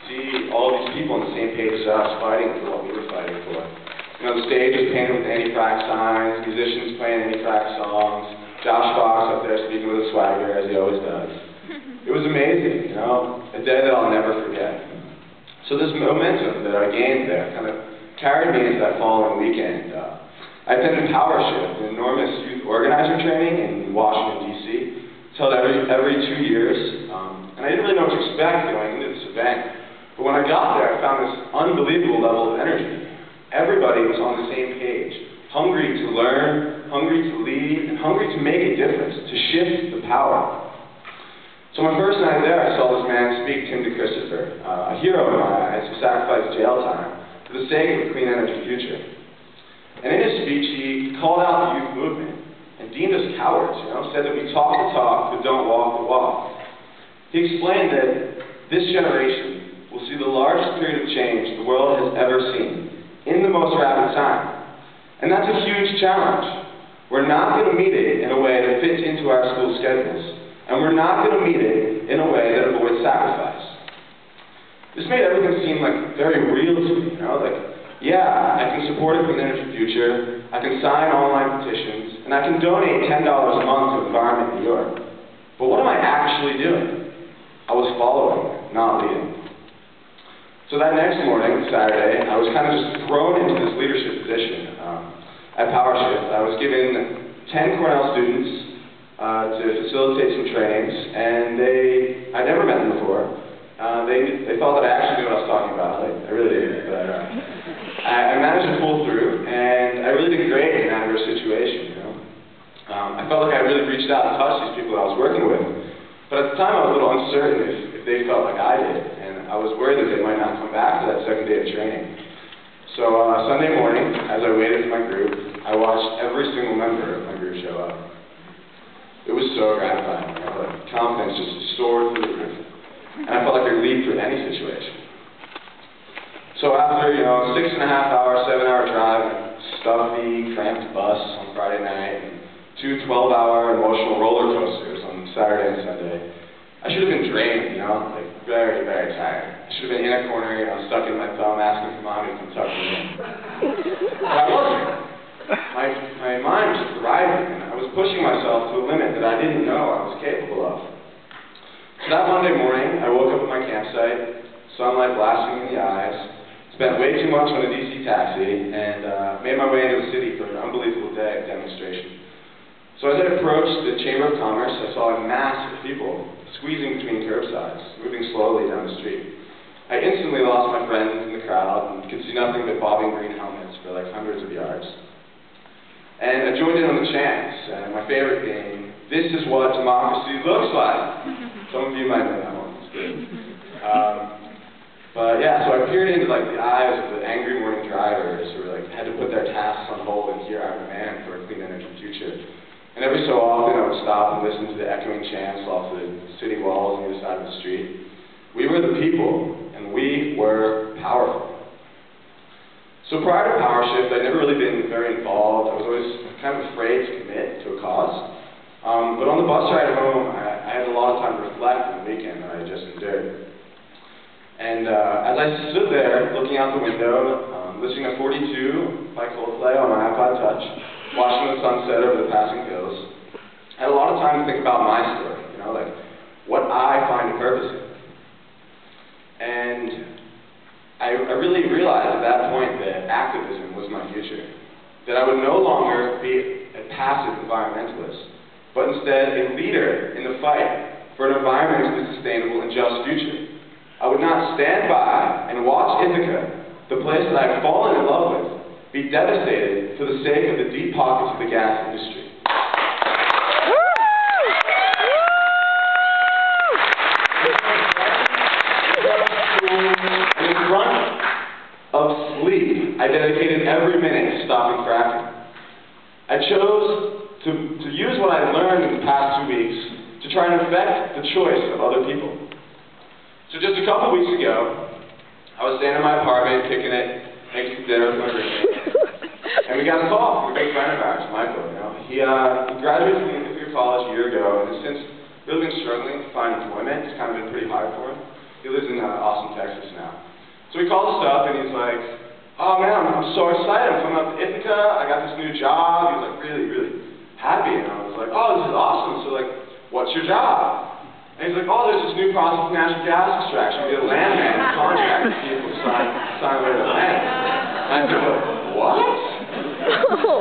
see all these people on the same page as us, fighting for what we were fighting for. You know, the stage was painted with anti-frack signs, musicians playing anti-frack songs, Josh Fox up there speaking with a swagger, as he always does. It was amazing, you know, a day that I'll never forget. So this momentum that I gained there kind of carried me into that following weekend. I attended Power Shift, an enormous youth organizer training in Washington, D.C. It's held every 2 years, and I didn't really know what to expect going into this event. But when I got there, I found this unbelievable level of energy. Everybody was on the same page, hungry to learn, hungry to lead, and hungry to make a difference, to shift the power. So my first night there, I saw this man speak, Tim DeChristopher, a hero in my eyes who sacrificed jail time for the sake of a clean energy future. And in his speech, he called out the youth movement and deemed us cowards, you know, said that we talk the talk but don't walk the walk. He explained that this generation will see the largest period of change the world has ever seen in the most rapid time. And that's a huge challenge. We're not going to meet it in a way that fits into our school schedules, and we're not going to meet it in a way that avoids sacrifice. This made everything seem like very real to me, you know, like, yeah, I can support a clean energy future, I can sign online petitions, and I can donate $10 a month to Environment New York. But what am I actually doing? I was following, not leading. So that next morning, Saturday, I was kind of just thrown into this leadership position at Power Shift. I was given 10 Cornell students to facilitate some trainings, and I'd never met them before. They thought that I actually knew what I was talking about. I really did, but I managed to pull through, and I really did great in an adverse situation, you know. I felt like I really reached out and touched these people that I was working with, but at the time I was a little uncertain if they felt like I did, and I was worried that they might not come back to that second day of training. So Sunday morning, as I waited for my group, I watched every single member of my group show up. It was so gratifying, you know, like confidence just soared through the roof, and I felt like I could lead through any situation. So after, you know, 6.5-hour, 7-hour drive, stuffy, cramped bus on Friday night, and 2 12-hour emotional roller coasters on Saturday and Sunday, I should have been drained, you know, like very, very tired. I should have been in a corner, you know, stuck in my thumb, asking for mommy to come tuck me in. But I wasn't. My mind was thriving, and I was pushing myself to a limit that I didn't know I was capable of. So that Monday morning, I woke up at my campsite, sunlight blasting in the eyes, spent way too much on a DC taxi, and made my way into the city for an unbelievable day of demonstration. So as I approached the Chamber of Commerce, I saw a mass of people squeezing between curbsides, moving slowly down the street. I instantly lost my friends in the crowd and could see nothing but bobbing green helmets for like hundreds of yards. And I joined in on the chants, and my favorite being, "This is what democracy looks like." Some of you might know that one. It's good. But yeah, so I peered into like the eyes of the angry morning drivers who were like had to put their tasks on hold and hear our demand for a clean energy future. And every so often I would stop and listen to the echoing chants off the city walls on either side of the street. We were the people, and we were powerful. So prior to Power Shift, I'd never really been very involved. I was always kind of afraid to commit to a cause. But on the bus ride home, I had a lot of time to reflect on the weekend that I had just endured. And as I stood there, looking out the window, listening to 42 by Coldplay on my iPod Touch, watching the sunset over the passing hills, I had a lot of time to think about my story, you know, like what I find a purpose in. And I really realized at that point that activism was my future, that I would no longer be a passive environmentalist, but instead a leader in the fight for an environmentally sustainable and just future. I would not stand by and watch Ithaca, the place that I've fallen in love with, be devastated for the sake of the deep pockets of the gas industry. In front of sleep, I dedicated every minute to stopping fracking. I chose to use what I've learned in the past 2 weeks to try and affect the choice of other people. So just a couple weeks ago, I was staying in my apartment, kicking it, making some dinner with my roommate, and we got a call from a big friend of ours, Michael. You know, he graduated from Ithaca College a year ago, and has since really been struggling to find employment. It's kind of been pretty hard for him. He lives in Austin, Texas now. So he calls us up and he's like, oh man, I'm so excited. I'm coming up to Ithaca. I got this new job. He was like really, really happy. And I was like, oh, this is awesome. So like, what's your job? And he's like, oh, there's this new process of natural gas extraction. We get a landman and contract with people to sign away the land. And I said, what?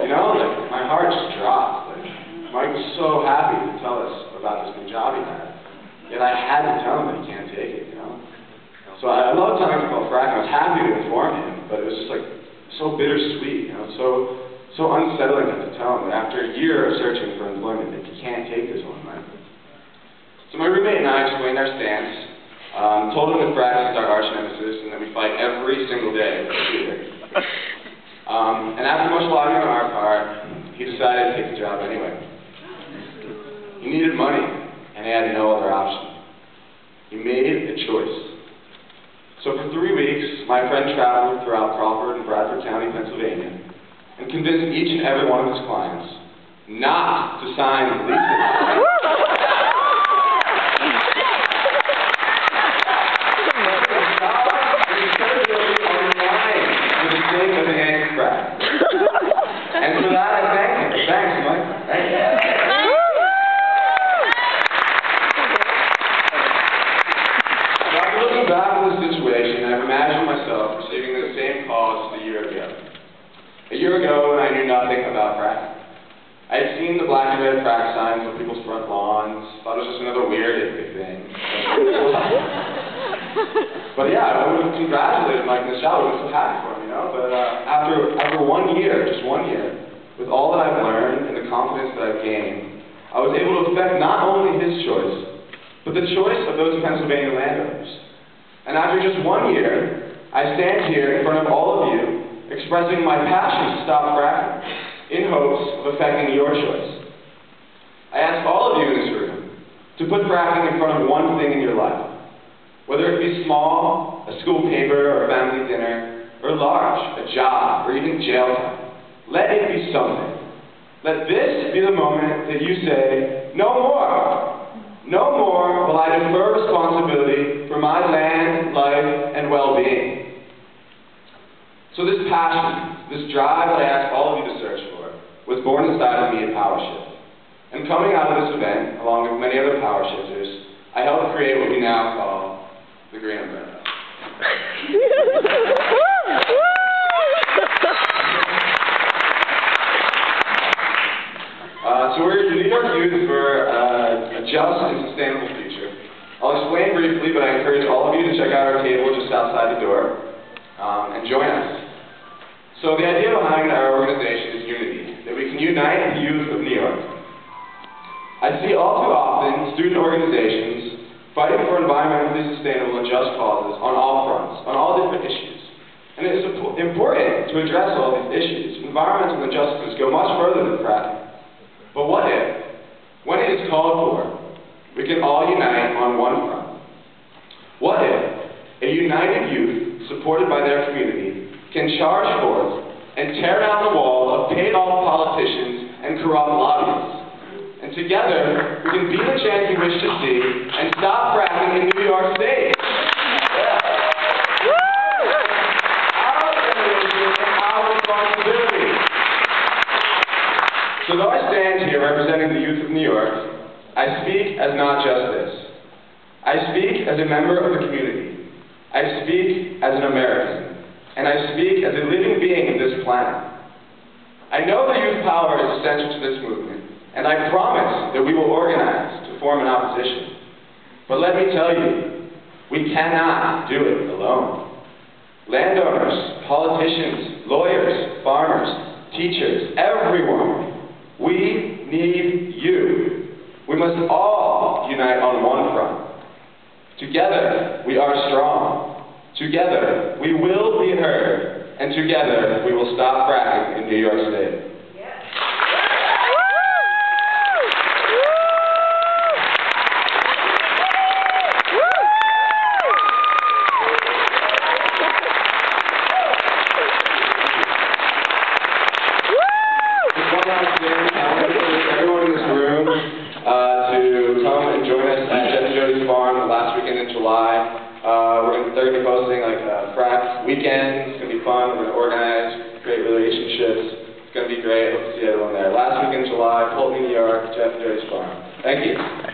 You know, like, my heart just dropped. Like, Mike was so happy to tell us about this new job he had. Yet I had to tell him that he can't take it, you know? So I love telling him about Frack, and I was happy to inform him, but it was just like, so bittersweet, you know, so unsettling to tell him that after a year of searching for employment that he can't take this one, right? So my roommate and I explained our stance, told him that Frack is our arch nemesis, and that we fight every single day for either. And after much lobbying on our part, he decided to take the job anyway. He needed money, and he had no other option. He made a choice. So for 3 weeks, my friend traveled throughout Crawford and Bradford County, Pennsylvania, and convinced each and every one of his clients not to sign the leases. And for that, I thank him. Thanks, Mike. Thank you. So after looking back on the situation, I've imagined myself receiving the same call just a year ago. A year ago, when I knew nothing about fracking. I had seen the black and red frack signs on people's front lawns, thought it was just another weird hippie thing. But yeah, I would have congratulated Mike in the shower. I was so happy for him, you know? But after 1 year, just 1 year, with all that I've learned and the confidence that I've gained, I was able to affect not only his choice, but the choice of those Pennsylvania landowners. And after just 1 year, I stand here in front of all of you, expressing my passion to stop fracking, in hopes of affecting your choice. I ask all of you in this room to put fracking in front of one thing in your life. Whether it be small, a school paper or a family dinner, or large, a job, or even jail time, let it be something. Let this be the moment that you say, no more. No more will I defer responsibility for my land, life, and well-being. So this passion, this drive that I ask all of you to search for, was born inside of me at PowerShift. And coming out of this event, along with many other power shifters, I helped create what we now call the Green Umbrella. So we're the New York Youth for a just and sustainable future. I'll explain briefly, but I encourage all of you to check out our table just outside the door and join us. So the idea behind our organization is unity, that we can unite the youth of New York. I see all too often student organizations fighting for environmentally sustainable and just causes on all fronts, on all different issues. And it is important to address all these issues. Environmental injustices go much further than fracking. But what if, when it is called for, we can all unite on one front? What if a united youth, supported by their community, can charge forth and tear down the wall of paid-off politicians and corrupt lobbyists? And together, we can be the change we wish to see and stop fracking in New York State. Our generation and our responsibility. So though I stand here representing the youth of New York, I speak as not just this. I speak as a member of the community. I speak as an American. And I speak as a living being of this planet. I know the youth power is essential to this movement. And I promise that we will organize to form an opposition. But let me tell you, we cannot do it alone. Landowners, politicians, lawyers, farmers, teachers, everyone, we need you. We must all unite on one front. Together, we are strong. Together, we will be heard. And together, we will stop fracking in New York State. Everyone in this room to come and join us at Jeff and Jody's Farm the last weekend in July. like Frack weekends. It's going to be fun. We're going to organize, create relationships. It's going to be great. Hope to see everyone there. Last week in July, Pulte, New York, Jeff and Joy's Farm. Thank you.